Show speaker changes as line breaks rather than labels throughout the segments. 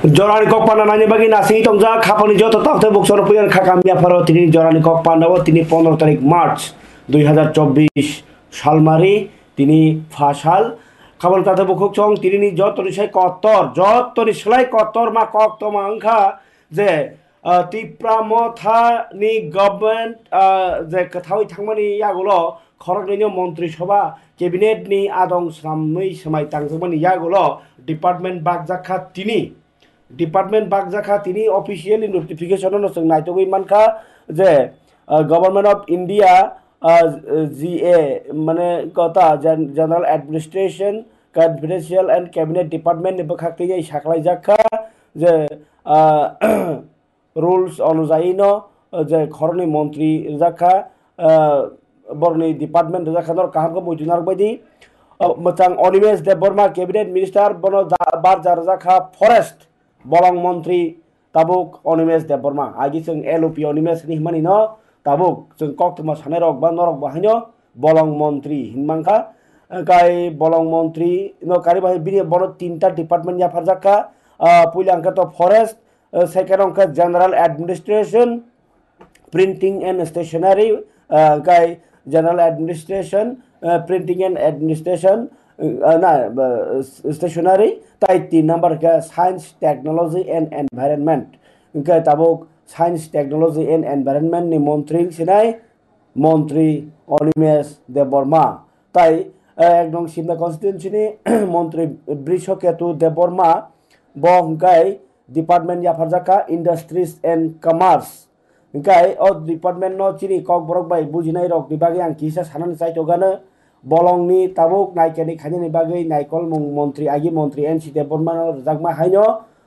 Jorani kok pandangannya bagi nasi tongja kapal hijau tetap tebuk sore puyan kakamia parotini jorani kok pandawa tini 15 tarik March 2024 সালমারি তিনি ফাশাল খাবার তাতে বুকুক চং তিনি যতনি সাই কত্তর যতনি সেলাই কত্তর মা কক্তমা আংখা যে তিপ্রামথা নি গভর্নমেন্ট যে কথাই থাংমানি ইয়াগুলো খরগনিनो মন্ত্রী সভা ক্যাবিনেট নি আদং সামই সমাই তাংজমানি ইয়াগুলো ডিপার্টমেন্ট বাগজাখা তিনি डिपार्टमेंट बागजाखा तिनी ऑफिशियली नोटिफिकेशन जों नायतगै मानखा जे गवर्नमेंट ऑफ इंडिया जीए माने कता general administration confidential and cabinet department नि बखाखै साखलाय जाखा जे रुल्स अनुयायी न जे खरनि मंत्री जाखा बरनि डिपार्टमेंट जाखा दर काहामखौ बुजिनार बायदि मोजां अनिमेश देबबर्मा कैबिनेट मिनिस्टार बनो बार जार जाखा forest bolong menteri tabuk Onimes Deborma agi sing LOP Onimes ni himani no tabuk sing kok tuma sanerok ba norok bahanyo bolong menteri himangka kai bolong menteri no kari bahi bini bono tinta department ya farjaka puila angka to forest second angka general administration printing and stationery kai general administration printing and administration stationery tai 3 number ka science technology and environment ka tabuk science technology and environment ni মন্ত্রী sinai মন্ত্রী অনিমেষ দেববর্মা তাই একদম Simna constituency ni মন্ত্রী বৃষকেতু দেববর্মা বংকাই department ইয়াফারজাকা industries and commerce গাই ও department নো চিনি কক বরক বাই বুজিনাই রক বিভাগে আং কিসা সানান চাইতগানো bolongni tabuk naikani khani bagai naikol মন্ত্রী agi মন্ত্রী NC Deborma rajagma haino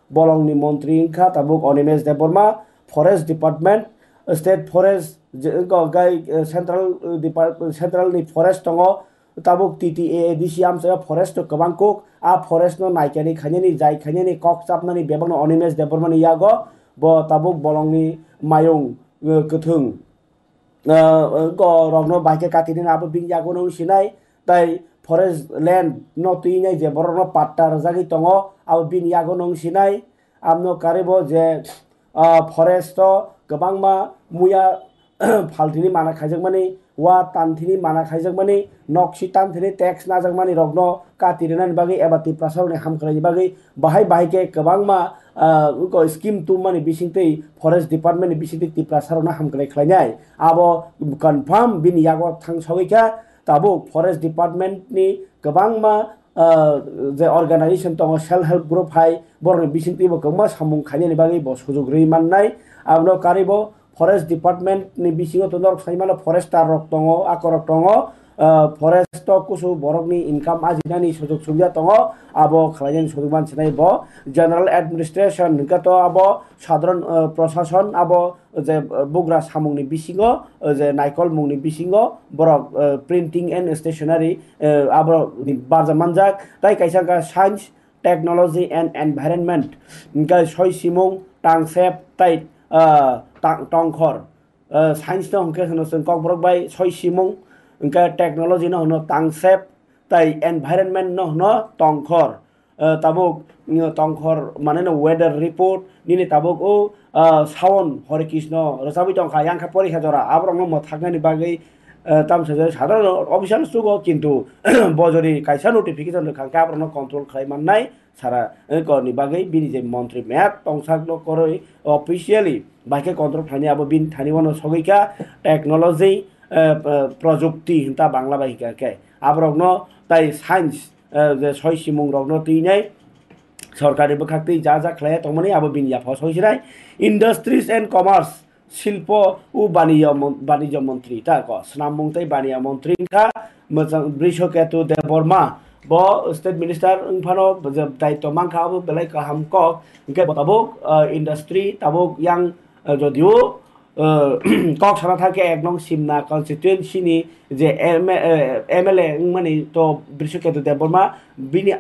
bolongni মন্ত্রী ingkha tabuk Onimes Deborma forest department state forest gai central ni forest tongo tabuk TTA DC amsa forest to kabangkuk a forest no naikani khani ni jai khani ni kok chapnani bebang Onimes Deborma ni yago bo tabuk bolongni mayung kethung go rogno baike katini na abo bingja gono sinai tai forest land no tuinai je borno pattar jagi tongo abo bingja gono sinai amno karibo je forest to gobangma muya phaltini mana khajagmani wa tanthini mana khajagmani noksi tanthini tax na jagmani rogno katirinan bagi ebati prasarone hamkrai bagi bahai bahike gobangma ko scheme tu mani bisingtei forest department ni bisingtei ti prasarona hamkrai khlainai abo confirm bin yago thangsaweika tabo forest department ni gobangma je organization tong self help group hai borni bisingtei bo koma samung khani ni bagi bo sujog rei mannai amno karibo forest department ni bisingo tonor saimala forester rok tongo akorok tongo forest to kusu borokni income ajinani sujog subida tongo abo khlajen sujogman sinai bo general administration kato abo sadharon প্রশাসন abo je bugra samungni bisingo je naikol mungni bisingo borok printing and stationery abo barja manjak tai kaisa ka science technology and environment ka soi simung tangsep tai tongkhor science no hongke hono sing kok borok bai soi simung ingka technology no hono tangsep tai environment no hono tongkhor tabuk tongkhor mane no weather report nini tabuk o saon hore krishna rasabi tongkha yangkha porikha jora abrong no thaknani bagai tamsaje সাধারণ officer সুগো কিন্তু বজরি কাইসা notification খাঙ্কা আbrong no control khlaimannai সারা করনি বাগै বিনি যে মন্ত্রী map তংসাকনো করই officially বাইকে control খানি আবো বিন থানিবনো সগৈকা technology প্রযুক্তি হিন্তা বাংলা বাইকা কে আbrong তাই সায়েন্স যে ছয় সিমুং রগ্ন তুইনাই সরকারি বখাক্তি যা যা খায় তমনি আবো বিন ইয়া ফসইছিরাই ইন্ডাস্ট্রিজ এন্ড কমার্স শিল্প ও বাণিজ্য মন্ত্রী তা ক স্নামমুংতাই বানিয়া মন্ত্রী খা মোজাং Brishaketu Debbarma bo state minister ingphano daitto mangkha abo belai kaham kok ingke botabuk industry tabuk yang jodio kok sana thake ekdom simna constituency ni je MLA mani to brishoketu deborma bini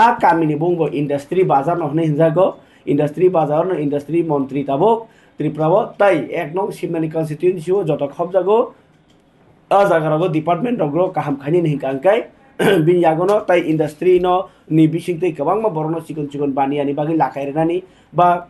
a kamini bungbo industry bazar no hne hinjago industry bazar no industry মন্ত্রী tabuk triprabo tai ekdom simnani constituency o joto khobjago a jagarago department rogro kaham khani ni hingkai bini yagono tai industry no ni bising tei kabangma borno sikon sikon bania ni bagi lakai rani ba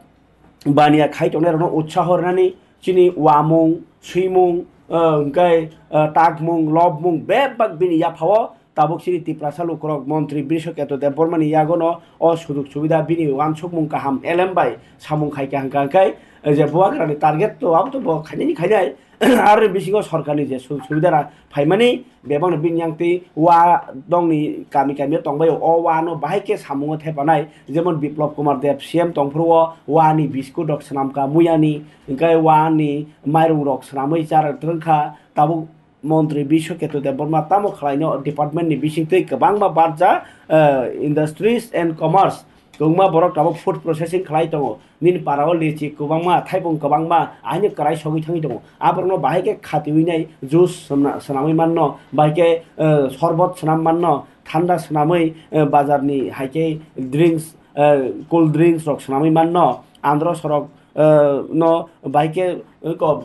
bania khai tone rono utsahor rani chini wamung suimung ngai tagmung lobmung bebak bini ya phawo tabuk sini tiprasa lukrok mantri Bishketo Debormani yagono o suduk subida bini wansukmung kaham LM samung khai kahang kai je buagrani target to ab to bo khaini khainai ar bisingo sorkarni je subida phaimani bebang bin yangti wa dongni kami kami tongbai o wa no bahai ke samungo thepanai jemon Biplop Kumar Dev CM tongphruo wa ni bisku dok sanamka muyani ngai wa ni mairu rok sanamai char trengkha tabuk Mantri Bishketo Deborma tamo khlaino department ni bisingtei kabangma barja industries and commerce kungma borok tabuk food processing khlai tongo nin parao lichi kubangma thaipung kabangma aine karai sogi thangi tongo aborno bahike khatiwinai juice sanamai manno bahike sorbot sanam manno thanda sanamai bazarni haike drinks cold drinks rok sanamai manno andro sorok no bahike ko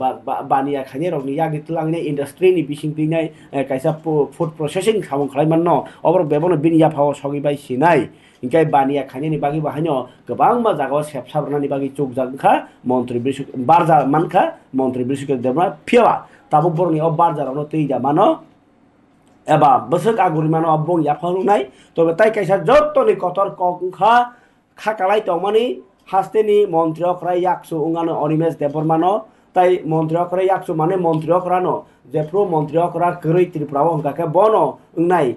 bania khane rok ni yagi tulangne industry ni bisingti nai kaisa food processing khamong khlai manno obor bebono binia phawo sogi bai sinai ingkai bania khane ni bagi bahanyo gobang ma jago sepsabrna ni bagi chukjangkha mantri Bishuk barja mankha mantri Bishketo Deborma phiwa tabuk borni o barja rono teija mano eba besok aguri mano abong ya phalu nai tobe tai kaisa jottoni kotor kongkha khakalai tongmani hasteni mantri okrai yaksu ungano Onimesh Debormano tai mantri okrai yaksu mane mantri okrano jepro mantri okra keroi Tripura hongkake bono ungnai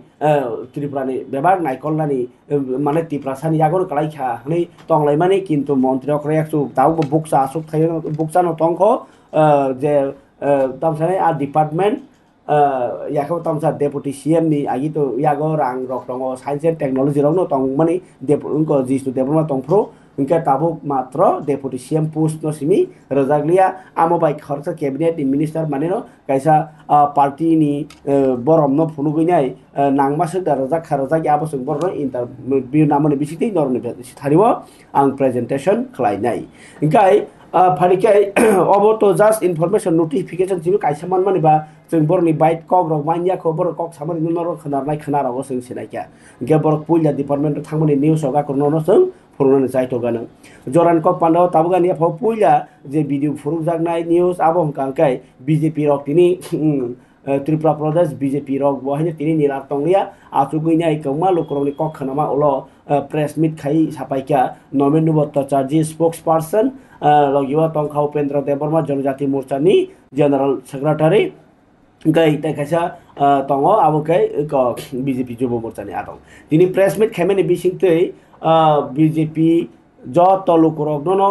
Tripurani bebag nai kolnani mane Tiprasani yagon kalai kha ni tonglai mane kintu mantri okrai yaksu tau buksa asuk thayo buksa no tongkho je tamsane a department yakau tamsa deputy CM ni agi to yago rang rok tongo science and technology rok no tong mani unko jistu Deborma tongpro unka tabuk matro deputy CM post no simi rajaglia amo bai kharcha cabinet minister maneno kaisa party ni borom no phunuginai nangmasuk da rajak kharajak abosung borno interview namoni bisiti norni thariwo ang presentation khlainai ingkai pharikai obo to just information notification sibi kaisa manmani ba जों बरनि bite कक रक माइया खौ बर कक सामनि नर खनारनाय खनाराव जों सिनायखा गे बर पुइला डिपार्टमेन्ट थांमनि निउस अगा करनो जों फुरनो जायतो गानो जरान कक पान्डाव ताबगानि फौ पुइला जे भिडियो फुरु जागनाय निउस आबो हंकांकाय बीजेपी रक तिनि त्रिपुरा प्रदेश बीजेपी रक बहायनो तिनि निरा तंगलिया आचुगैनाय कौमा लोकरनि कक खनामा उलो प्रेस मिट खाइ सापाइका नमेन्दु भट्टाचार्य स्पोक्स पर्सन लगिवा तंखा उपेन्द्र देबर्मा जनजाति मोर्चानि general secretary gai ta kaisa tongo abo kai ko BJP jubo morcha ni atong tini press meet khaimani bisingtei BJP joto lokorok no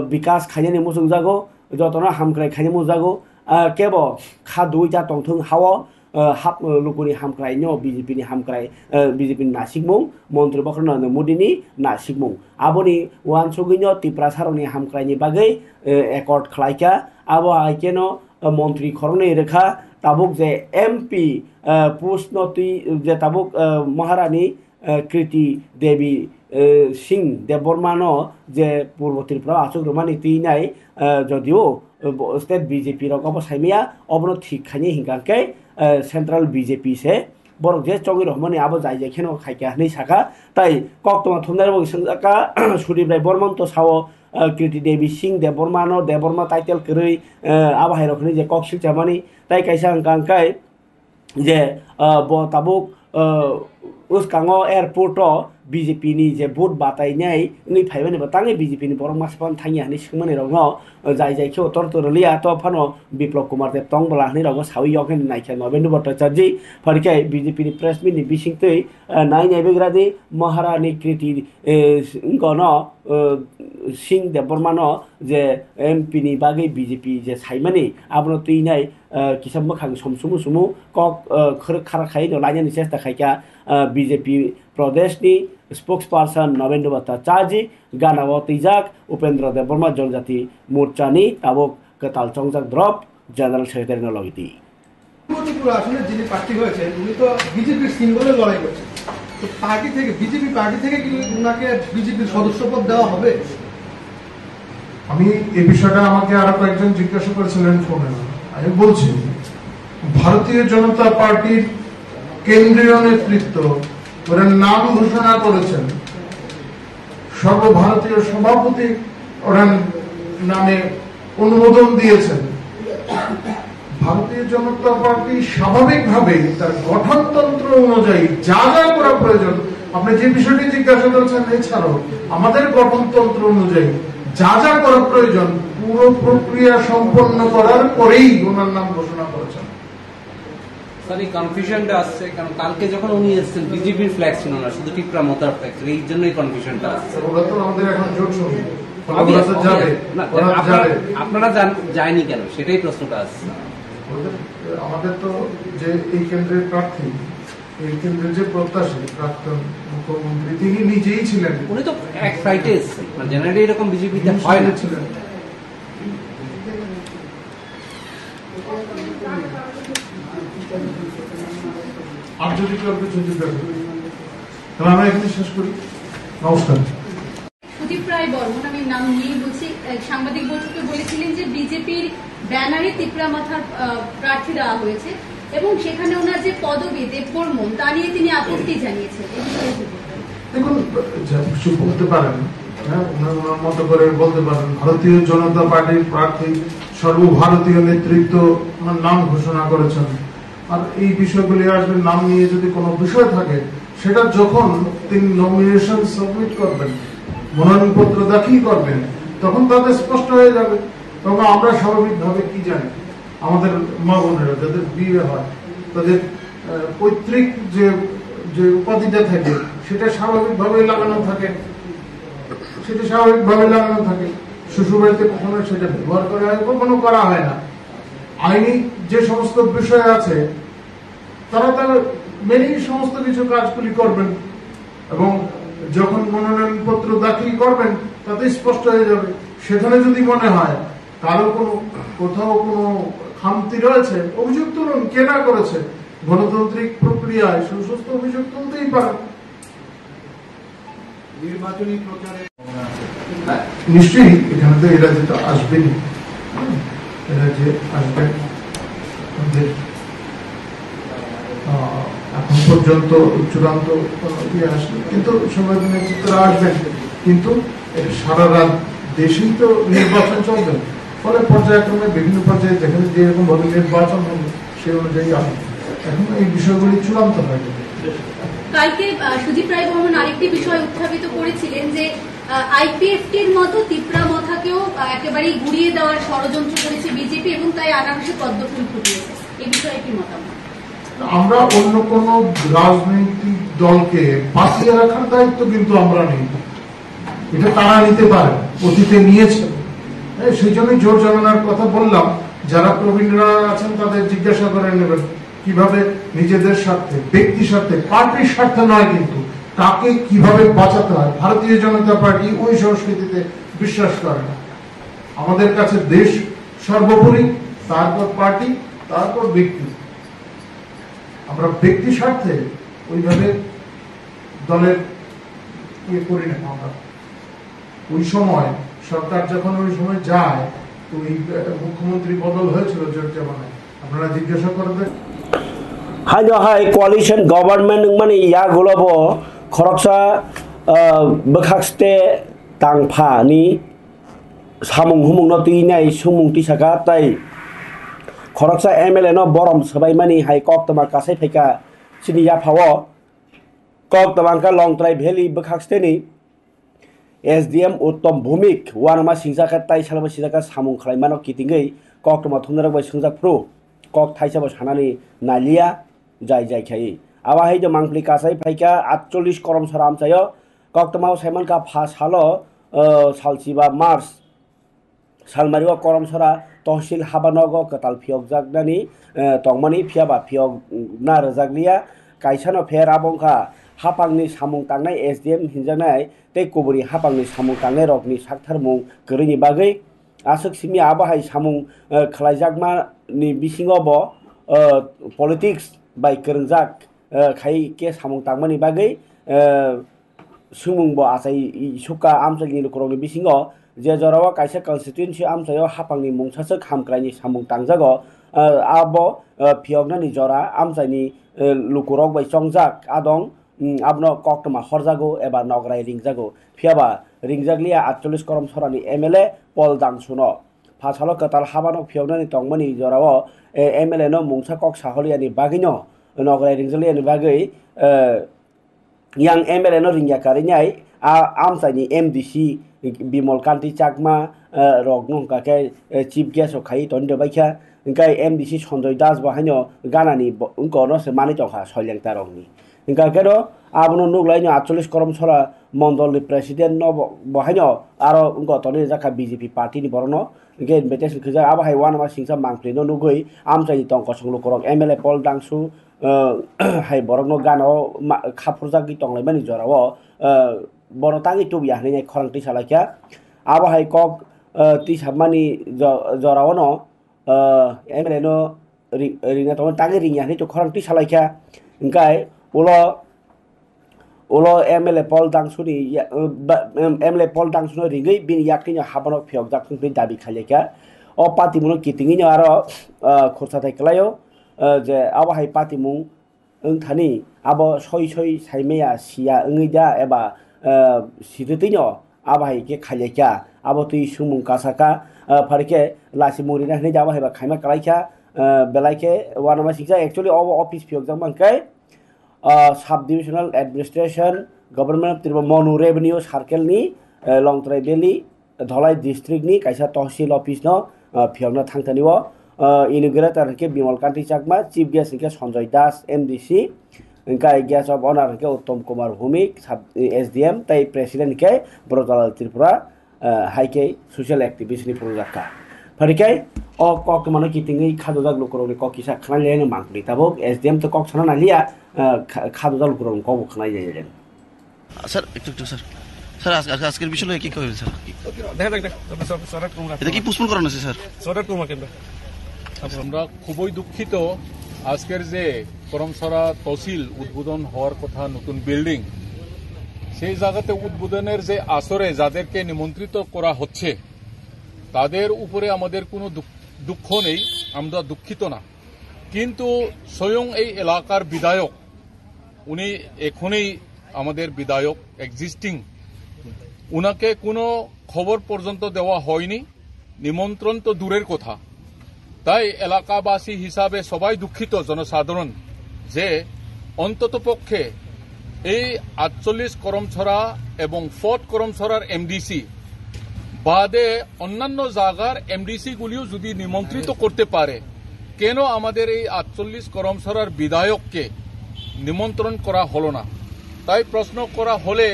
bikas khaini musung jago jotona hamkrai khaini mu jago kebo kha duita tongthung hawo hap lukuni hamkrai no BJP ni hamkrai BJP nasikmung mantri bakrna modini nasikmung aboni wansugino Tiprasaroni hamkrai ni bagai accord khlaika abo aikeno মন্ত্রী খরনে রেখা তাবুক যে MP পুষ্ণতি যে তাবুক মহারানী কৃতি দেবী সিং দেববর্মানো যে পূর্ব ত্রিপুরা আচুক রমানি তিনাই যদিও state BJP rock অবসাইমিয়া অবনো ঠিক খাইনি হিংকাকে central BJP সে বড় যে চঙ্গি রহমানি আবো যাই যাই খেনো খাইকা হানি সাকা তাই কক্তমা থুমদার বগি সংজাকা সুদীপ্রায় বর্মন্ত Sao Kriti Devi Singh Deborma title kerui abahai rokni je koksil chamani tai kaisa angkai je bo tabuk us kango airport BJP ni je vote batai nyai ni phaibani batangi BJP ni borong maspan thangi ani singmani rogno jai jai kho tor lia to phano Biplop Kumar Dev tong bala ni rogo sawi yoken naikha Nobendu Bhattacharya pharikai BJP ni press meet ni bisingtei nai nai begradi Maharani Kriti ngono Singh Debormano je MP ni bagai BJP je saimani abno tuinai kisam makhang somsumu kok khara khai no lanya ni chesta khaika BJP Pradesh ni spokesperson Nobendu Bhattacharya Ganawa Tijak Upendra Deborma Janjati Morcha ni tabok katal chongjak drop general secretary no logiti
Tripura আসলে যিনি প্রার্থী হয়েছেন উনি তো বিজেপির সিম্বলে লড়াই করছেন তো পার্টি থেকে বিজেপি পার্টি থেকে কি উনাকে বিজেপির সদস্যপদ দেওয়া হবে
আমি এই বিষয়টা আমাকে আরো কয়েকজন জিজ্ঞাসা করেছিলেন ফোনে আমি বলছি ভারতীয় জনতা পার্টির কেন্দ্রীয় নেতৃত্ব ওরা নাম ঘোষণা করেছেন, সর্বভারতীয় সভাপতি ওরা নামে অনুমোদন দিয়েছেন। ভারতীয় জনতা পার্টি স্বাভাবিকভাবেই তার গঠনতন্ত্র অনুযায়ী যা যা করা প্রয়োজন, আপনি যে বিষয়টি জিজ্ঞাসা করেছেন, এছাড়াও আমাদের গঠনতন্ত্র অনুযায়ী যা যা করা প্রয়োজন পুরো প্রক্রিয়া সম্পন্ন করার পরেই ওনার নাম ঘোষণা করেছেন।
স্যার, এই কনফিউশনটা আসছে কারণ কালকে যখন উনি এসেছেন বিজেপির ফ্ল্যাগ ছিল না, শুধু টিকরা মোতার ফ্ল্যাগ ছিল, এই জন্যই কনফিউশনটা আসছে।
ওরা তো আমাদের এখন জোট সঙ্গী,
আপনারা যায়নি কেন, সেটাই প্রশ্নটা আসছে।
আমাদের তো যে এই কেন্দ্রের প্রার্থী, এই কেন্দ্রের যে প্রত্যাশী প্রাক্তন মুখ্যমন্ত্রী, তিনি নিজেই ছিলেন,
উনি তো এক ফ্লাইটে এসেছেন, মানে জেনারেলি এরকম বিজেপিতে হয় না।
ছিলেন। আর যদি কেউ কিছু জিজ্ঞাসা করি তাহলে আমরা এখানে শেষ করি। নমস্কার।
সুদীপ রায় বর্মন, আমি নাম নিয়েই বলছি, সাংবাদিক বৈঠকে বলেছিলেন যে বিজেপির ব্যানারে তিপ্রা মাথার প্রার্থী দেওয়া হয়েছে এবং সেখানে ওনার যে পদবি দেববর্মন তা নিয়ে তিনি আপত্তি জানিয়েছেন।
দেখুন, কিছু বলতে পারেন, হ্যাঁ, ওনার মতো করে বলতে পারেন। ভারতীয় জনতা পার্টির প্রার্থী সর্বভারতীয় নেতৃত্ব ওনার নাম ঘোষণা করেছেন। আর এই বিষয়গুলি আসবে, নাম নিয়ে যদি কোনো বিষয় থাকে সেটা যখন তিনি নমিনেশন সাবমিট করবেন, মনোনয়নপত্র দাখিল করবেন, তখন তাদের স্পষ্ট হয়ে যাবে। তখন আমরা স্বাভাবিকভাবে কি জানি, আমাদের মা বোনেরা যাদের বিয়ে হয় তাদের পৈতৃক যে যে উপাধিটা থাকে সেটা স্বাভাবিকভাবে লাগানো থাকে, শ্বশুরবাড়িতে কখনো সেটা ব্যবহার করা হয়, কখনো করা হয় না। আইনি যে সমস্ত বিষয় আছে তারা তার মেনেই সমস্ত কিছু কাজগুলি করবেন এবং যখন মনোনয়নপত্র দাখিল করবেন তাতে স্পষ্ট হয়ে যাবে। সেখানে যদি মনে হয় কারো কোথাও কোনো খামতি রয়েছে, অভিযোগ তুলুন, কে না করেছে। গণতান্ত্রিক প্রক্রিয়ায় সুস্থ অভিযোগ তুলতেই পারেন।
নির্বাচনী প্রচারে
নিশ্চয়ই এখানে তো এরা যেটা আসবেনি, এরা যে আসবেন এখন পর্যন্ত চূড়ান্ত ইয়ে আসবে, কিন্তু সবাই নেতৃত্বরা আসবেন। কিন্তু সারা রাত দেশেই তো নির্বাচন চলবে, ফলে পর্যায়ক্রমে বিভিন্ন পর্যায়ে যেখানে যেরকম ভাবে নির্বাচন হবে সেই অনুযায়ী আসবে। এখন এই বিষয়গুলি চূড়ান্ত হয়নি।
কালকে সুদীপ রায় বর্মন আরেকটি বিষয় উত্থাপিত করেছিলেন যে আইপিএফটির মতো তিপ্রা মাথাকেও একেবারেই গুড়িয়ে দেওয়ার ষড়যন্ত্র করেছে বিজেপি এবং তাই আনারসে পদ্মফুল ফুটিয়েছে। এই বিষয়ে কি মতামত?
আমরা অন্য কোন রাজনৈতিক দলকে বাঁচিয়ে রাখার দায়িত্ব কিন্তু আমরা নেই, এটা তারা নিতে পারে, অতীতে নিয়েছে। সেই জন্যই জোর জমানার কথা বললাম, যারা প্রবীণরা আছেন তাদের জিজ্ঞাসা করে নেবেন কিভাবে নিজেদের স্বার্থে, ব্যক্তি স্বার্থে, পার্টির স্বার্থে নয়, কিন্তু কাকে কিভাবে বাঁচাতে হয়। ভারতীয় জনতা পার্টি ওই সংস্কৃতিতে বিশ্বাস করে না। আমাদের কাছে দেশ সর্বোপরি, তারপর পার্টি, তারপর ব্যক্তি। আমরা ব্যক্তি স্বার্থে ওইভাবে দলের ইয়ে করি না। আমরা ওই সময় সরকার যখন ওই সময় যায়, ওই মুখ্যমন্ত্রী বদল হয়েছিল জোর জমানায়, আপনারা জিজ্ঞাসা করবেন।
হাই কোয়ালিশন গভর্নমেন্ট মানে ইয়া গুলোবো খরকসা বখাকস্তে তাংফানি সামুং হুমুং ন তুইনাই সুমুং টিসাকা তাই খরকসা এমএলএ ন বরম সবাই মানি হাই কক্তমা কাসাই ফাইকা সিনি ইয়া ফাও কক্তমাঙ্কা লংত্রাই ভ্যালি বখাকস্তেনি एसडीएम उत्तम भूमिक वानमा सिंजाका ताई सालबा सिंजाका सामुं खालायमानो कितिंगै कक्तमा थुमनारबाय सिंजाफ्रु कक थाइसाबो सानानि नालिया जाय जायखाय आवा हाय मांगफ्लि कासाय फाइका 48 करम सराम चायो कक्तमा साइमन का फा सालो सालसिबा मार्च सालमारिवा करम सरा तहसिल हाबानगो कताल फियक जागनानि तंमानि फियाबा फियक ना रजागलिया काइसानो फेर आबंखा हापांनि सामुं तांनाय एसडीएम हिंजानाय तै कुबुरि हापांनि सामुं तांनाय रकनि साकथारमुं गोरैनि बागै आसक सिमि आबाहाय सामुं खालायजागमानि बिसिङावबो पलिटिक्स बाय गोरोंजाक खाय के सामुं तांमानि बागै सुमुंबो आसाय सुका आमसायनि लुखरंनि बिसिङाव जे जरावा कायसा कन्स्टिट्युएन्सि आमसायाव हापांनि मुंसासो खामख्लायनि सामुं तांजागो abo phioknani jora amsaini lukurok bai chongjak adong abno koktoma horjago eba nograi ringjago phiaba ringjaglia 48 korom sorani MLA Pol Dangsuno phasalo katal habano phioknani tongmani jorao MLA no mungsa kok saholiani bagino nograi ringjaliani bagai yang MLA no ringjakarinai amsaini MDC Bimol Kanti Chakma Rognong kake chief guest okai tonde baikha ingkai MDC Sonjoy Das bahano ganani unkono se mani jongha solyang tarongni ingka kero abono nuglaino 48 korom sora mondolni president no bahano aro unko toni jaka BJP party ni borono ingke invitation khija aba hai wana ma singsa mangpli no nugui amsai tongko songlu korok MLA Pol Dangsu hai borokno gano khapurjagi tonglai mani jorao boro tangi tubiah ni khorang ti salakya aba hai kok ti sabmani jorao no MLA no ringa to tangi ringya ni to khorang ti salakya ingkai ulo MLA Pol Dangsu ni MLA Pol Dangsu no ringai bin yakni habano phiok jak thung dabi khalekya o party muno kitingi ni aro khursa thai klayo je aba hai party mung thani abo soi saimeya sia ngida eba sidutino aba hai ke khalekya abo tui sumung kasaka pharike lasi murina ni jaba hai ba khaima kalaikya belaike wanama siksa actually obo office phiok jak mangkai Sub-Divisional Administration Government of Tribal Monu Revenue Circle ni Longtrai Valley Dholai District ni kaisa Tahsil Office no phiokna thangtaniwo inaugurator ke Bimol Kanti Chakma Chief Guest ke Sonjoy Das MDC ingkai Guest of Honor ke Uttom Kumar Bhumik SDM tai President ke Brojala Tripura Haike Social Activist ni Purjaka Parikai o kok mano kitingi khadojak lukuroni kok kisa khana lene mangpli tabok SDM to kok sana nalia খাদুদাল গ্রহণ কব খানাই যাইলেন
sir একটু sir sir আজকের বিষয়ে কি কইবেন sir এটা কি postpone করানো আছে স্যার
আমরা খুবই দুঃখিত আজকের যে করমসরা তহসিল উদ্বোধন হওয়ার কথা নতুন বিল্ডিং সেই জায়গাতে উদ্বোধনের যে আসরে যাদেরকে নিমন্ত্রিত করা হচ্ছে তাদের উপরে আমাদের কোনো দুঃখ নেই আমরা দুঃখিত না কিন্তু স্বয়ং এই এলাকার বিধায়ক উনি এখনই আমাদের বিধায়ক এক্সিস্টিং উনাকে কোনো খবর পর্যন্ত দেওয়া হয়নি নিমন্ত্রণ তো দূরের কথা তাই এলাকাবাসী হিসাবে সবাই দুঃখিত জনসাধারণ যে অন্ততপক্ষে এই 48 করমছড়া এবং 4 করমছড়ার এমডিসি বাদে অন্যান্য জায়গার এমডিসি গুলিও যদি নিমন্ত্রিত করতে পারে কেন আমাদের এই 48 করমছড়ার বিধায়ককে নিমন্ত্রণ করা হলো না তাই প্রশ্ন করা হলে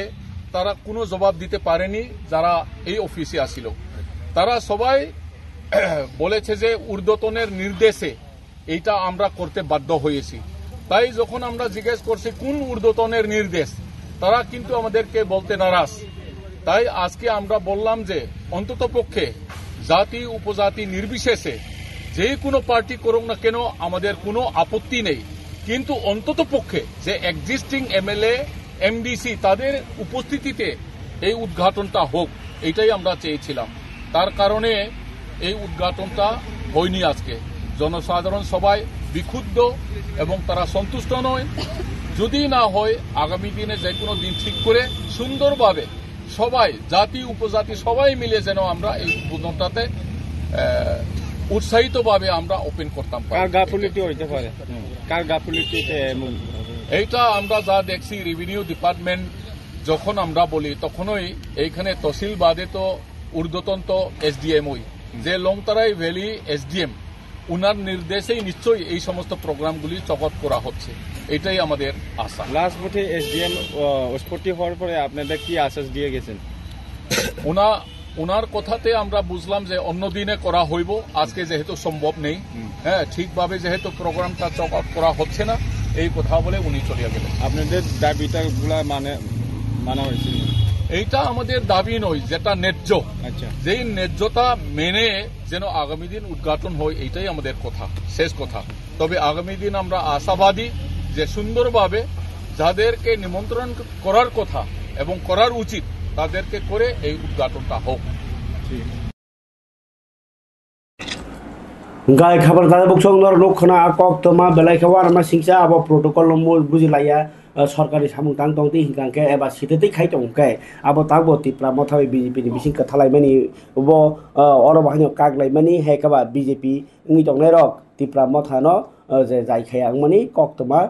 তারা কোনো জবাব দিতে পারেনি যারা এই অফিসে আসিল তারা সবাই বলেছে যে ঊর্ধ্বতনের নির্দেশে এইটা আমরা করতে বাধ্য হয়েছি তাই যখন আমরা জিজ্ঞেস করছি কোন ঊর্ধ্বতনের নির্দেশ তারা কিন্তু আমাদেরকে বলতে নারাজ তাই আজকে আমরা বললাম যে অন্ততপক্ষে জাতি উপজাতি নির্বিশেষে যে কোনো পার্টি করুক না কেন আমাদের কোনো আপত্তি নেই কিন্তু অন্ততপক্ষে যে এক্সিস্টিং এমএলএ এমডিসি তাদের উপস্থিতিতে এই উদ্ঘাটনটা হোক এটাই আমরা চেয়েছিলাম তার কারণে এই উদ্ঘাটনটা হয়নি আজকে জনসাধারণ সবাই বিক্ষুব্ধ এবং তারা সন্তুষ্ট নয় যদি না হয় আগামী দিনে যে কোনো দিন ঠিক করে সুন্দরভাবে সবাই জাতি উপজাতি সবাই মিলে যেন আমরা এই উদ্বোধনটাতে উৎসাহিতভাবে আমরা ওপেন করতাম এইটা আমরা যা দেখছি রেভিনিউ ডিপার্টমেন্ট যখন আমরা বলি তখনই এইখানে তহসিল বাদে তো ঊর্ধ্বতন তো এসডিএমই যে লংতারাই ভ্যালি এসডিএম উনার নির্দেশেই নিশ্চয়ই এই সমস্ত প্রোগ্রামগুলি চকট করা হচ্ছে এটাই আমাদের আশা
লাস্ট ভোটে এসডিএম উৎপত্তি হওয়ার পরে আপনাদের কি আশ্বাস দিয়ে গেছেন
ওনার কথাতে আমরা বুঝলাম যে অন্য দিনে করা হইব আজকে যেহেতু সম্ভব নেই হ্যাঁ ঠিকভাবে যেহেতু প্রোগ্রামটা চকট করা হচ্ছে না এই কথা বলে উনি চলে গেলেন
আপনাদের দাবিটা মানা হয়েছিল
এইটা আমাদের দাবি নয় যেটা ন্যায্য যেই ন্যায্যতা মেনে যেন আগামী দিন উদ্ঘাটন হয় এইটাই আমাদের কথা শেষ কথা তবে আগামী দিন আমরা আশাবাদী যে সুন্দরভাবে যাদেরকে নিমন্ত্রণ করার কথা এবং করার উচিত তাদেরকে করে এই উদ্ঘাটনটা হোক
Gai khabar tadi buksong nor nukhna akok toma belai khawar ma singsa abo protocol mo bujilaya সরকারি সামুং tang tong ti hingkang ke eba sitete khai tong ke abo tagbo tipra mothawi BJP ni bising ka thalaimani bo oro bahino kaklaimani he kaba BJP ngi tong nei rok tipra mothano je jai khayang mani koktoma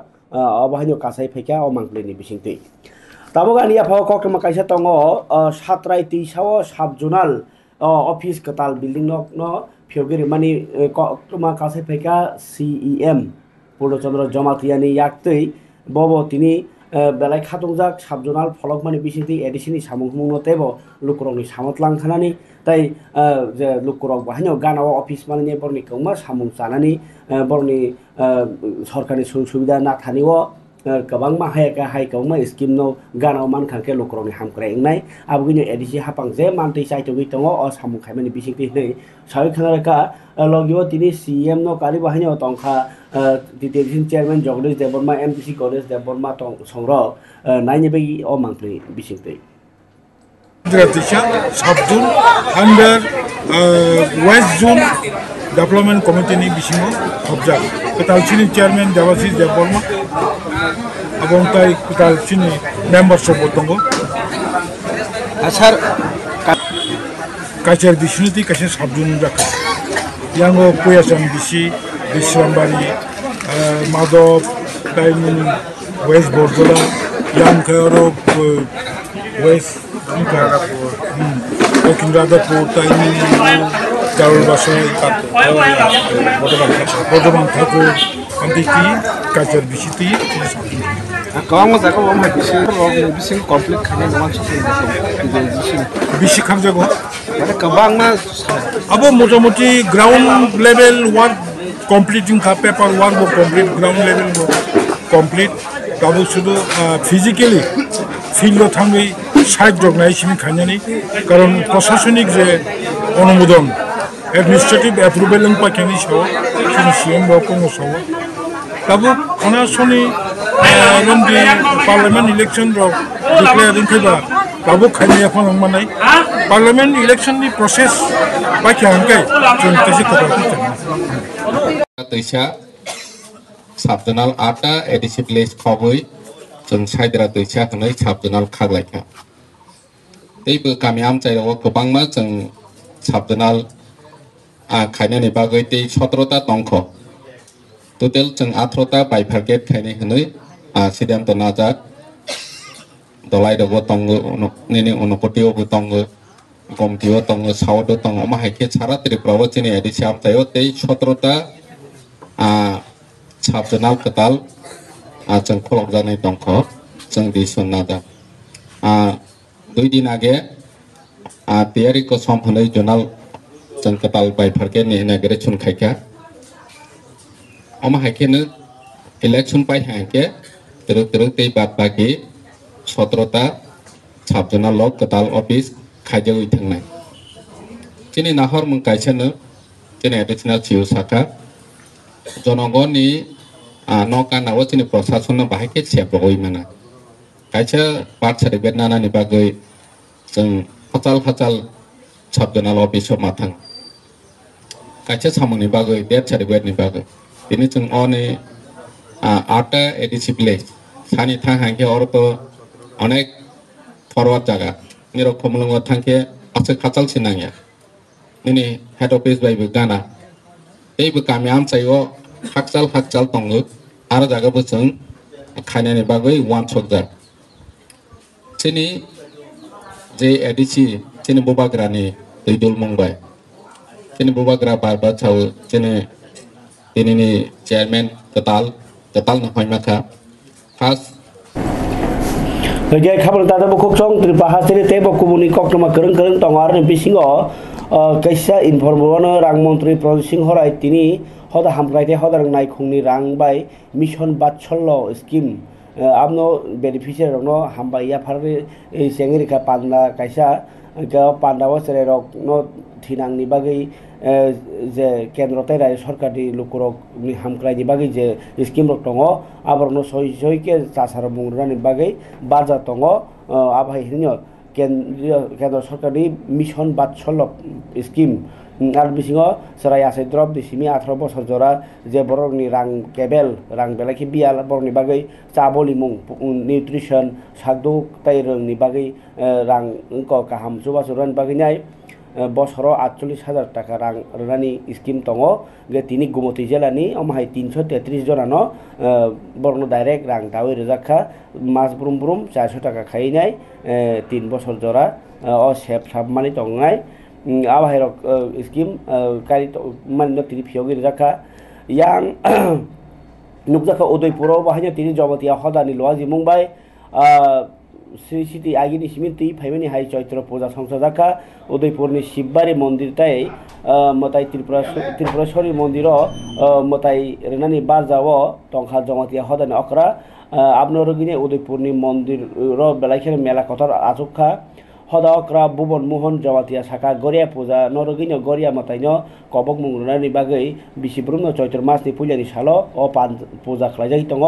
bahino kasai pheka o mangple ni bising ti tabo gani apha koktoma kaisa tongo satrai tisao subjonal office katal building no Fyogiri mani koktoma kasai pheka CEM Purochandra Jamatriani yaktui bobo tini belai khatungjak subjonal pholokmani bisingti edisini samungmung tebo lukurokni samotlang khanani tai je lukurok bahino ganao office mani borni kongma samung chanani borni sorkari subida na thaniwo kabang ma hai kongma scheme no ganao man khangke lukurokni hamkrai ngnai abugini edisi hapang je mantai saitogui tongo o samung khaimani bisingti nei sawi khanaraka logiwo tini CM no kali bahino tongkha Detention Chairman Jogdish Deborma MPC College Deborma tong songro naine begi o mangpli bisingtei
Subzone under West Zone Development Committee ni bisingo objak ketal chini Chairman Devasis Deborma abong tai ketal chini members sobotongo
asar
kacer bisnuti kacer subzone jaka yango puyasan bisi Bishrambari, Madhop, Diamond, West Bordola, Young Karo, West Kindradapur, Diamond, Darul Basai, Bodoman Thakur, Antiki, Kajar Bishiti.
Kamu jago mau bising konflik karena zaman
Bisi kam jago.
Ada kabang mas.
Abo motamoti ground level work completing ka paper work bo complete ground level bo complete tabo শুধু physically field থাঙ্গই side জগনাই Simi খাኛনি কারণ প্রশাসনিক যে অনুমোদন administrative approval long পাকেনি সহ Simi CM bo কোন সহ tabo খানা সনি রন্দি পার্লামেন্ট ইলেকশন ro ডিক্লেয়ারিং কইবা tabo খাইনি এখন মানাই পার্লামেন্ট ইলেকশন ni process বাকি আঙ্কাই চলতেছে কথা
Tuisa subjonal ata edisi place khoboi jeng saidra tuisa khnai subjonal khaglaiha teibo kami amchairo gobangma jeng subjonal khainani bagoi tei 17 ta tongkho total jeng 18 ta bifurcate khainai hnoi siddhanto najak dolai dogo tongo nini onokotio bo tongo komtio tongo saudo tongo ma haike chara triprawo chini edisi amchayo tei 17 ta subjonal ketal jeng kholok janai tongkho jeng dison nada 2 din age tiyari ko somphonai jonal jeng ketal bifurcate ni inauguration khaika oma haike ne election pai haike teruk tei bat baki 17 ta subjonal lok ketal office khajoi thangnai chini nahor mung kaisa ne chini additional chiu saka জনগণনি নকানাও চিনি প্রশাসন বাহাইকে সেবগই মানা কাইছে birth certificate নানানি বাগৈ जों খাচাল সাবজনাল office মাথাং কাইছে সামনি বাগৈ death সার্টিফিকেটনি বাগৈ बिनि जों अने आटा एडिसि प्लेस सानि थांहांके अरत अनेक फरवार्ड जागा निरक खमलंग थांके आसे खाचाल सिनांया निनि हेड ऑफिस बायबो गाना एबो गामि आमचायो खाचाल तंगो आरो जागाबो जों खायनानि बागै वान सकजा सिनि जे एडिसि सिनि बोबाग्रानि दैदुल मंबाय सिनि बोबाग्रा बारबा चाव सिनि दिनैनि चेयरमैन कताल नहय माखा first
Jadi kabar tadi buku cong teribahas ini tebo kubuni kok nama kereng tongar ni bisingo kaisa informan rang menteri processing horai tini hoda hamkai te hoda rang naik khungni rang bai mission batcholo scheme amno beneficiary rang no hambai ya phari sengri ka panda kaisa ka panda wasere rok no thinang ni bagai যে কেন্দ্রতে রাজ্য সরকারি লোকরক হামক্রাইনি বাকি যে scheme rock দङ আবরনো সহিকে চাষার বুংরানি বাকি বাজার দङ আবহাই Hino কেন্দ্র সরকারি মিশন বাৎসল্য স্কিম আর বিসিঙ সেরাই আছে দ্রব দিসিমি 18 বছর জরা যে বরংনি রাং কেবেল রাং বেলাকি বিয়াল বরংনি বাগৈ চাবলি মুং নিউট্রিশন সাকদুক তাই রংनि বাগै রাং কাহাম जुबा जुरान बागैनाय বছরও 48,000 টাকা রাং রানি স্কিম দङ তিনি গুমতি জেলানি আমহাই 333 জনাनो বরং ডাইরেক্ট রাং দাওই রোজাখা মাস ব্রুম ব্রুম 400 টাকা খাইনাय 3 বছর জরা অ সেব সাবমানি দङाय আবাহিরক স্কিম কারি মানে তিনি ফিয়োগি রোজাখা ইয়াং নুকজাখা উদয়পুরাव বাহাইনা তিনি জবতিয়া হদানি লওয়াজি মুংবাই শ্রী সিটি আগিনি সিমিন্তি ফাইমানি হাই চৈত্র পূজা সংসদাখা উদয়পুরনি শিববাড়ি মন্দির তাই মতাই ত্রিপুরেশ্বরী মন্দির মতাই রেনানি বারজাও টংখা জমাতিয়া হদানি অকরা আবনরগিনে উদয়পুরনি মন্দির বেলাইখানে মেলা কথার আচুখা হদা অকরা ভুবন মোহন জমাতিয়া শাখা গরিয়া পূজা নরগিনে গরিয়া মতাইন কবক মুংরানি বাগৈ বিশিব্রুম চৈত্র মাসনি পুজানি সালো ও পান পূজা খাইজাই দङ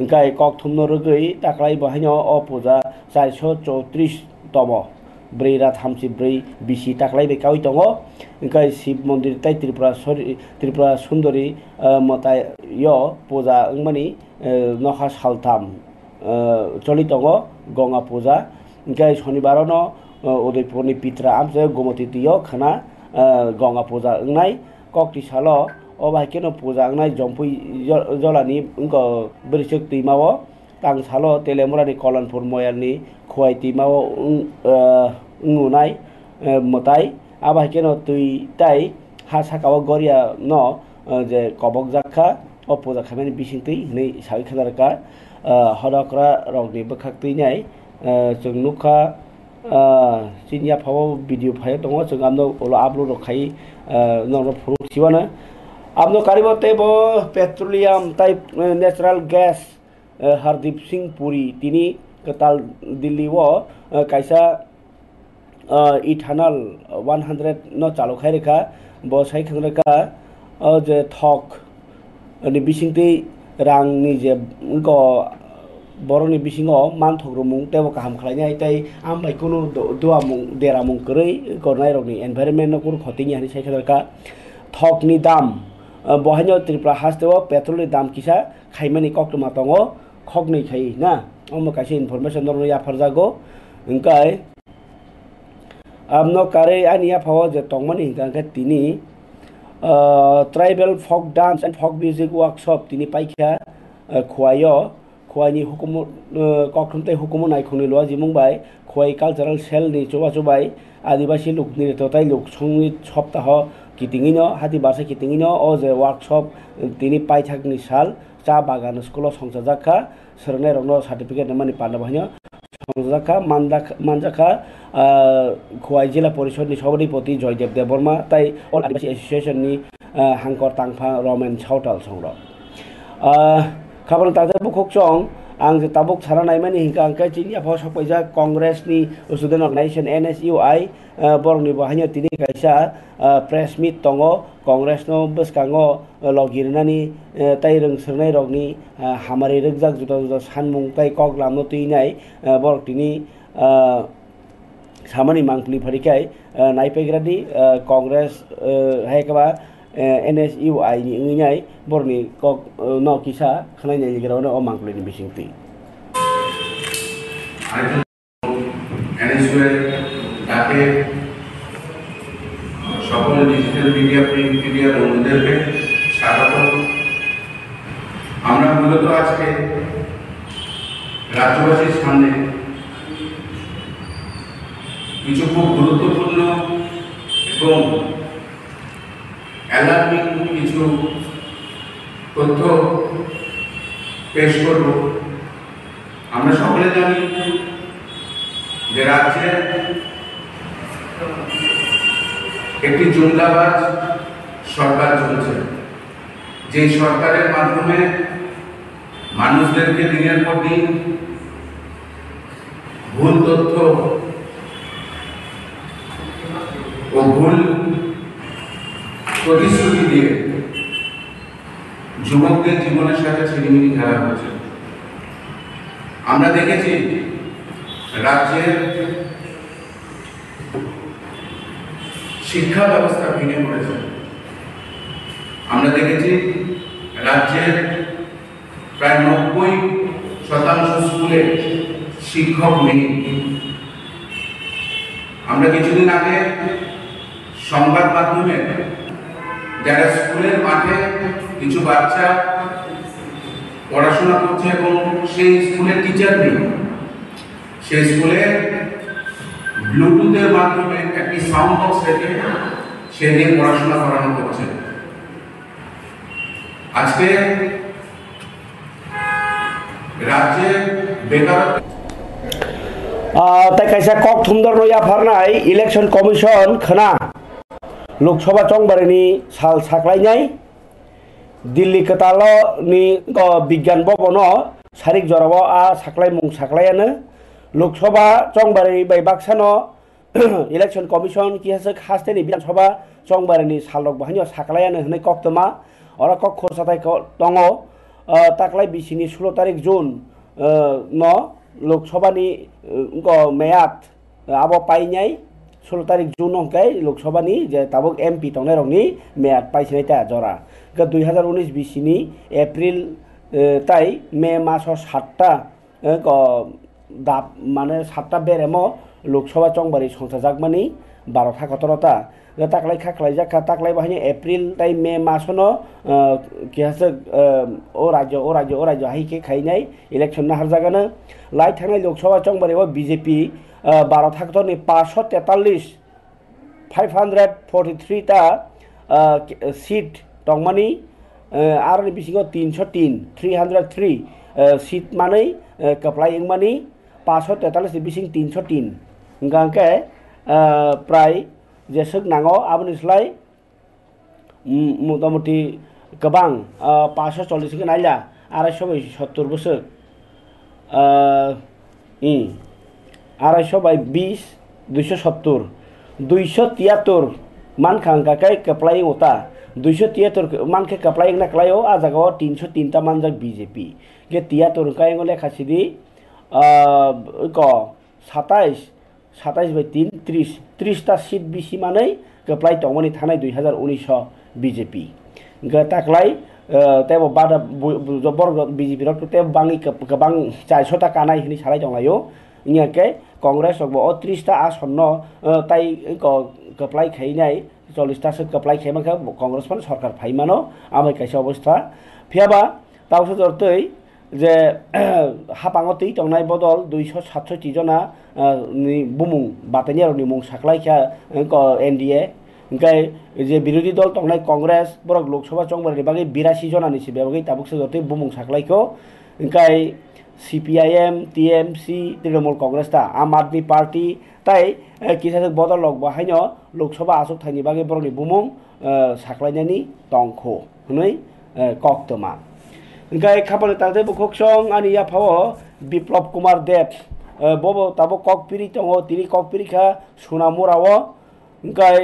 ओंखाय ककथुम नरगै दाख्लाय बाहायन अ पूजा 434 तम 4 रात 34 बिसि दाख्लाय बेकावै दङ ओंखाय शिव मन्दिर ताय त्रिपुरा सुन्दरी मताय यो पूजा मानि नखा सालथाम चलि दङ गंगा पूजा ओंखाय शनिबारनो उदयपुरनि पित्रा आमसे गोमती तियो खाना गंगा पूजा ओंनाय ककति सालो अबाइकेनो पूजा अंगनाय जम्पुई जलानि उनको बरिसक दैमाव तां सालो तेलेमुरानि कलनपुर मयालनि खुवाइ दैमाव नुनाय मताय आबाइकेनो तुई ताई हा साकाव गरिया न जे कबक जाखा अ पूजा खामानि बिसिंतै नै साइ खानारका हदकरा रगनि बखाक दैनाय जों नुखा चिनिया फाव भिडिअ फाय दङ जों आमनो आपलोड खाइ नरो फुरु सिवाना आपनो कारिबते बो petroleum type natural gas Hardeep Singh Puri तिनी कताल दिल्ली वो कैसा इथानल 100 न चालू खाय रेखा बो साइ खनरेखा जे थक नि बिसिंति रांनि जे उनको बरनि बिसिङो मान थग्रमुं तेबो काहाम खालायनाय ताय आमबाय कुनु दुआ मुं देरा मुं करै करनाय रगनि एनवायरनमेन्ट नकुर खतिनि हानि साइ खनरेखा थकनि दाम बहायनो त्रिपुरा हास्तेव पेट्रोलनि दाम किसा खाइमानि कक्टमा दङ खगनै खाइ ना अमो कासे इनफरमेशन दङ याफार जागो ओंखाय आमनो कारे आनिया फाव जे तंगमानि हिंगा तिनि tribal folk dance and folk music workshop तिनि पाइखा खुवायो खुवाइनि हुकुम कक्टमते हुकुम नायखुनि लवा जिमुंबाय खुवाइ कालचाराल सेलनि चुबाचुबाय आदिबासी लुकनि तताय लुक संगीत सप्ताह कितिङिनो हाति बारसे कितिङिनो अ जे वर्कशॉप तिनि पाइथाकनि साल चा बागान स्कुल संसाजाखा सरनाय रंनो सर्टिफिकेट मानि पाना बहायनो संसाजाखा मानजाखा खुवाइ जिल्ला परिषदनि सभापति जयदेव देबबर्मा ताय अल आदिबासी एसोसिएशननि हांकर तांफा रमेन सावताल संग्र खाबन ताजे बुखकचं आं जे ताबुक सारा नायमानि हिंका अंका चिनि आफा सपायजा कांग्रेसनि स्टुडेन्ट अर्गानाइजेशन NSUI बरंनि बाहायनो तिनि कायसा प्रेस मिट दङ कांग्रेसनो बसकाङो लगिरनानि ताय रोंसोरनाय रगनि हामारि रोगजाक जुदा जुदा सानमुं ताय कगलामनो तुइनाय बर तिनि सामानि मांखलि फारिखाय नायफैग्रादि कांग्रेस हायकबा NSUI नि इंगिनाय बरनि कक न किसा खानायनि गेजेरावनो अ मांखलिनि बिसिंति
NSUI তাকে সকল ডিজিটাল মিডিয়া প্রিন্ট মিডিয়া বন্ধুদেরকে স্বাগত। আমরা মূলত আজকে রাজ্যবাসীর সামনে কিছু খুব গুরুত্বপূর্ণ এবং অ্যালার্মিং কিছু তথ্য পেশ করব। আমরা সকলে জানি যে রাজ্যে একটি জুমলাবাজ সরকার চলছে, যে সরকারের মাধ্যমে মানুষদেরকে দিনের পর দিন ভুল তথ্য ও ভুল প্রতিশ্রুতি দিয়ে যুবকদের জীবনের সাথে ছিনিমিনি খেলা হচ্ছে। আমরা দেখেছি রাজ্যের শিক্ষা ব্যবস্থা ভেঙে পড়েছে। আমরা দেখেছি রাজ্যের প্রায় 90% স্কুলে শিক্ষক নেই। আমরা কিছুদিন আগে সংবাদ মাধ্যমে যারা স্কুলের মাঠে কিছু বাচ্চা পড়াশোনা করছে এবং সেই স্কুলের টিচার নেই, সেই স্কুলে ব্লুটুথের মাধ্যমে একটি সাউন্ড বক্স রেখে সে নিয়ে পড়াশোনা করানো হচ্ছে। আজকে রাজ্যে বেকারত্ব
তাই কাইসা কক থুমদার নয়া ফাरनाय ইলেকশন কমিশন খনা লোকসভা চংবারিনি সাল সাকলাইনাय দিল্লি কতালো ni বিজ্ঞান ভবন সারিক জরাव आ সাকলাই মুং সাকলায়ানো লোকসভা চংবারি বাই বাক্সানো ইলেকশন কমিশন কি হাসে খাস্তেনি বিধানসভা চংবারিনি সালক বাহানিও সাকলায়ানো হनै কক্তমা অরা কক খরসাতাই দङ তাকলাই বিসিনি 16 তারিখ জুন ন লোকসভানি মেয়াদ আবো পাইनाय 16 তারিখ জুন अंकै लोकसभानि जे ताबक एमपि तंनाय रंनि मेयाद पाइसिनायता जरा 2019 बिसिनि एप्रिल ताई मे मास 7टा दाब माने 7टा बेरेमो लोकसभा चंबारि संसाजाकमानि 12टा कतरता ताकलाय खाखलाय जाखा ताकलाय बाहायनि एप्रिल ताई मे मासनो किहासे ओ राज्य हाइके खाइनाय इलेक्शन नाहार जागानो लाई थांनाय लोकसभा चंबारिआव बीजेपी 12टा कतरनि 543 टा सीट दंमानि आरो बिसिङाव 303 सीट मानै कप्लाय इंमानि 543 बिसिङ 303 गांके प्राय जेसक नांगौ आबनिस्लाय मोटामुटी गोबां 540 के नायला 270 बोसोर 250 बाय 20 270 273 मानखा गाकाय कप्लाय ओता 273 मानखे कप्लाय ना क्लायो आ जगाव 303 ता मानजक बीजेपी के 73 कायंग लेखासिदि को 27 बाय 3 30 ता सीट बिसि मानै कप्लाय तंमनि थानाय 2019 बीजेपी गताकलाय तेबो बादा जबर बीजेपी रक ते बांगि गोबां 400 ता कानाय हिनि सालाय दंलायो इयाके कांग्रेस अब 30 ता आसन्न ताई कप्लाय खाइनाय 40 तासो कप्लाय खाइमाखा कांग्रेस फन सरकार फाइमानो आमै काइसे अवस्था फियाबा तावसो जरतै जे हापाङाव तै तंनाय बदल 267 जना नि बुमुं बातानियार नि मुं साखलायखा एनडीए ओंखाय जे बिरोधी दल तंनाय कांग्रेस बरक लोकसभा चंबारि बागै 82 जना नि सिबे बागै ताबुकसो जरतै बुमुं साखलायखौ ओंखाय सीपीआईएम टीएमसी तृणमूल कांग्रेस ता आम आदमी पार्टी ताई किसासे बदल लग बाहायनो लोकसभा आसक थाइनि बागै बरनि बुमुं साखलायनायनि तंखौ हनै कक्तमा ओंखाय खाफाले तादे बुखोक्सं आनि याफाव बिप्लब कुमार देव बबो ताबो ककपिरि दङ तिनि ककपिरिखा सुनामुराव ओंखाय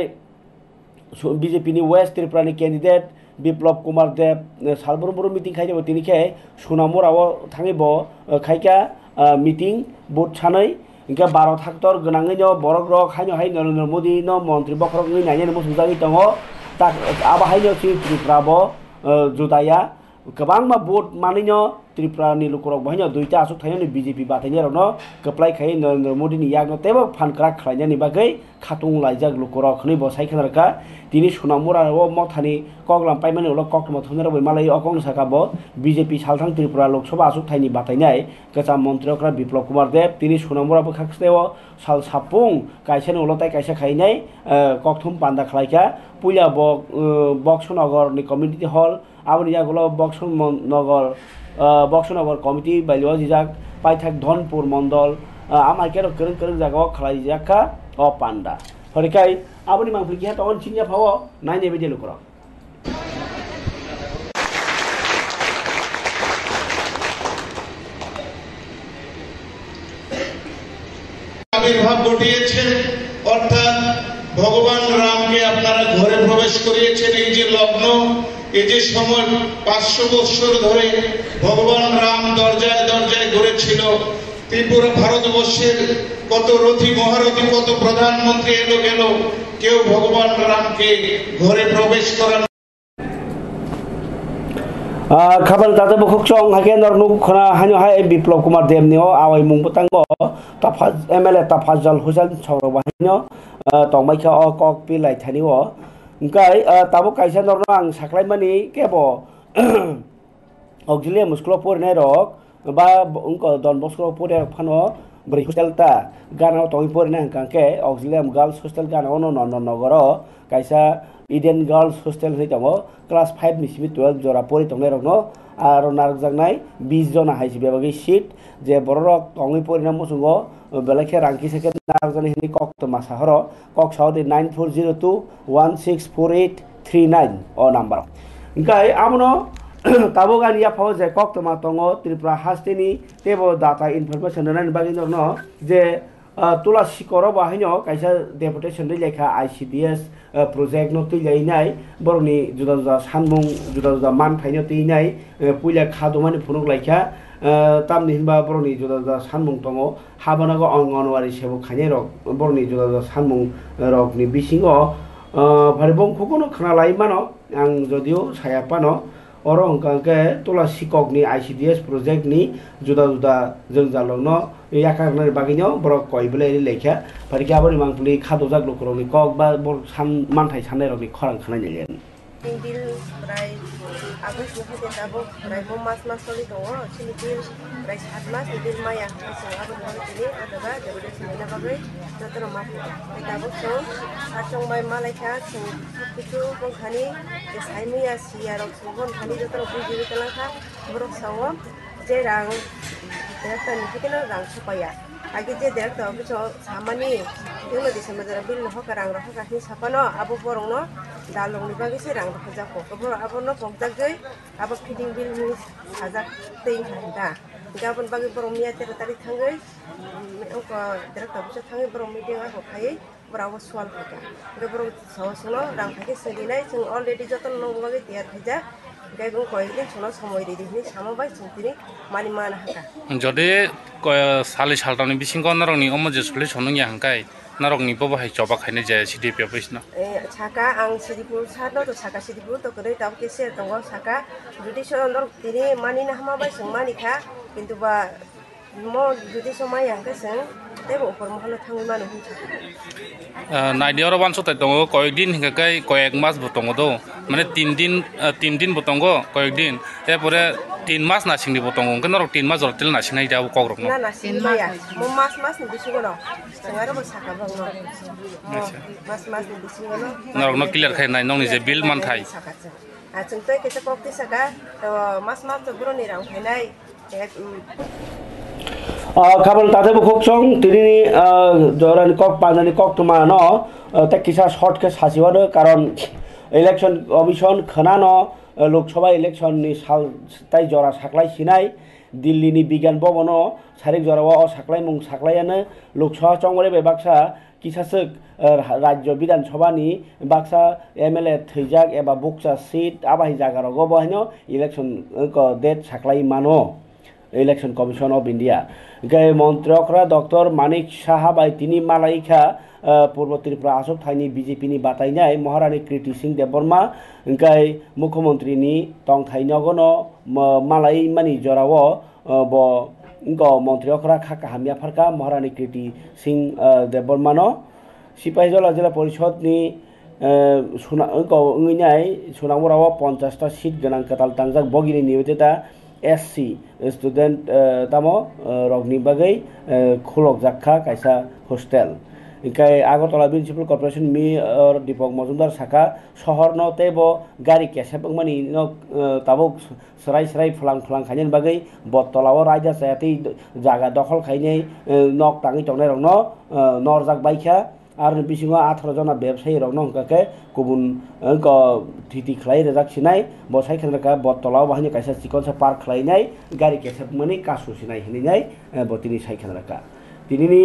बीजेपी नि वेस्ट त्रिपुरानि कैंडिडेट बिप्लब कुमार देव सालबुरमुरु मीटिंग खाइदेबो तिनिखे सुनामुराव थाङैबो खाइका मीटिंग बुथ सानै इनका 12 थाक्टर गनाङैनो बरक रक हाइनो हाइ नरेंद्र मोदी नो मंत्री बखरङै नायनो मुसुजागै दङ ता आबाहाइनो त्रिपुराबो जुदाया गोबां मा भोट मानैनो त्रिपुरानि लोकरक बहायनो दुइटा आसक थाइनो बीजेपी बाथायनायनो कप्लाय खाइ नरेंद्र मोदी नि यागनो तेबो फानक्रा खालायनायनि बागै खातुं लाइजाक लोकरक खनै बसाय खनरका तिनि सुनामुराव मथानि कगलाम पाइमानि उल कक्टमा थुनरा बै मालाय अकं साकाबो बीजेपी सालथां त्रिपुरा लोकसभा आसक थाइनि बाथायनाय गचा मन्त्रीकरा बिप्लब कुमार देव तिनि सुनामुराबो खाखस्तेव साल सापुं काइसेन उलताय काइसे खाइनाय कक्थुम पान्दा खलायका पुइला बक्सनगर नि कम्युनिटी हल आबनि यागुलो बक्सनगर कमिटी बाइलो जिजाक पाइथाक धनपुर मंडल आमाइकेर करं जागाव खलायजाका अ पान्दा फरिकाय आबनि मांफिकिया तन चिन्या फाव नायने बेदि लुकरा
আবির্ভাব ঘটিয়েছেন অর্থাৎ ভগবান রামকে আপনারা ঘরে প্রবেশ করিয়েছেন এই যে লগ্ন এই যে সময় 500 বছর ধরে ভগবান রাম দরজায় দরজায় ঘুরেছিল ত্রিপুরা ভারতবর্ষের কত রথী মহারথী কত প্রধানমন্ত্রী এলো গেল, কেউ ভগবান রামকে ঘরে প্রবেশ করানো
খাবার তাতে বখক চং হাকে নরনুক খনা হানো হাই বিপ্লব কুমার দেব নিও আওয়াই মুং পতাঙ্গ তাফাজ এমএলএ তাফাজল হুসাইন সৌরভ বাহিনী tongmaika o kok pilai thani o kai tabo kaisa norno ang saklai mani kebo auxiliary musklo por ne rok ba unko don bosklo por phano bri hostel ta gana tong por ne kangke auxiliary girls hostel gana ono non nogoro kaisa Eden girls hostel hei tamo class 5 ni 12 jora pori tongne rok no aro narok jangnai 20 jona haisi bebagi seat je borok tongi pori na musungo belakhe rangki seke narok jani hini kok to masahoro kok saudi 9402164839 o number ingkai amono tabo gani ya pho je kok to ma tongo Tripura hasteni tebo data information nan bagi no je tula sikoro bahino kaisa deputation ri lekha ICDS project no tui lainai boroni juda juda sanmung juda juda man thaino tui nai puila khadomani phunuk laikha tamni hinba boroni juda juda sanmung tongo habanago anganwari sebo khane rok boroni juda juda sanmung rok ni bisingo bharibong khokono khana lai mano ang jodio saya pano oro hongkangke tula sikok ni ICDS project ni juda juda jengjalongno yakarnar bagino borok koibele lekha parikha aboni mangpuli khadojak lokroni kok ba bor san manthai sanai rokni khorang khanai nelen
bil prai agus no hete tabo prai mo mas soli tongo chini bil prai 7 mas bil maya so abon hone tini adaga jabode sinina bagai jotro ma tabo so achong bai malaika so kichu bongkhani je saimiya siarok sobon khani jotro bujiri talakha borok sawo je rang director ni hikena rang supaya agi je director bicho samani yuno disamajara bil no hokarang ro hokani sapano abo borong no dalong ni bagi se rang ro jako kobor abo no pokjak gei abo feeding bil ni sajak teing handa gabon bagi borong miya tere tari thangai oko director bicho thangai borong meeting ko khai bravo swal khaka gabor sono rang khake selinai jeng already joton no bagi tiar khaja gaibung koydin sono somoy di ni samobai sintini mani mana haka
jode sali saltani bisingo narong ni omo je sule sonong ya hangkai narong ni boba hai choba khaine jaya CDP office na
chaka ang sidipur sado to chaka sidipur to kore tab ke se tongo chaka judicial ndor tini mani na hama bai sungmani kha kintu ba mo judicial mai yang ke seng tebo upor mohalo thangi manu hu
নাইডিয়ার বানসো তাই দঙ্গ কয়েকদিন হিংকাই কয়েক মাস বতঙ্গ দো মানে 3 দিন বতঙ্গ কয়েকদিন তারপরে 3 মাস নাসিংনি বতঙ্গ কেন 3 মাস জলতেল নাসিংনাই যাও কগ্রক
না না সিনমায়া মো মাস ni bisugono sengaro bo saka bangno mas ni bisugono
narok no clear khai nai nong ni je bill man thai
a chungtai ke kokti saka to mas to bro ni rang khainai
kabel tade bukok chong tini joran kok panani kok tuma no ta kisa short ke sasiwado karon election commission khana no lok sabha election ni sal tai jora saklai sinai Delhi ni bigan bobono sarik jora o saklai mung saklayane lok sabha chongore be baksa kisasek rajyo bidan sabha ni baksa MLA thijak eba buksa seat abahi jaga rogo bohino election ko date saklai mano Election Commission of India gai মন্ত্রকরা doctor Manik Saha বাই তিনি মালাইকা পূর্ব ত্রিপুরা আসক tiny BJP নি বাতাইনাই মহারানী কৃতি Singh Debbarma gai মুখ্যমন্ত্রী নি টং থাইনগনো মালাই মানি জরাও ব মন্ত্রকরা খাকা হামিয়া ফারকা মহারানী কৃতি সিং দেববর্মানো সিপাহীজলা জেলা পরিষদ নি সোনামুরাও 50টা সিট গনাং কাতাল তাংজাক বগিনি Nivedita SC student tamo rogni bagai khulok jakha kaisa hostel ikai Agartala municipal corporation mayor Dipok Majumdar saka shohor no tebo gari kesepang mani no tabok serai phulang khainen bagai bottolao raja sayati jaga dokhol khainei nok tangi tongnai rokno norjak baikha আর বিসিংহ 18 জনা ব্যবসায়ী রকম হংকাকে গুবুন থিতি খাই Rezaq Sinai বসাই খানকা বটলাও বাহিনী কাইসা চিকনসা park খাইনাই গাড়ি Xesspe মানে Kasu Sinai হিনাই বতিনি সাই খানকা তিনিনি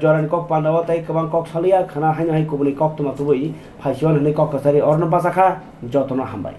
জরান কক পান্ডাও তাই কবাং কক সালিয়া খানা হাইনা হাই গুবুনি কক তমা তুবই ফাইসিওন হনি কক কাসারি অর্ণ বাসাখা যতন হামবাই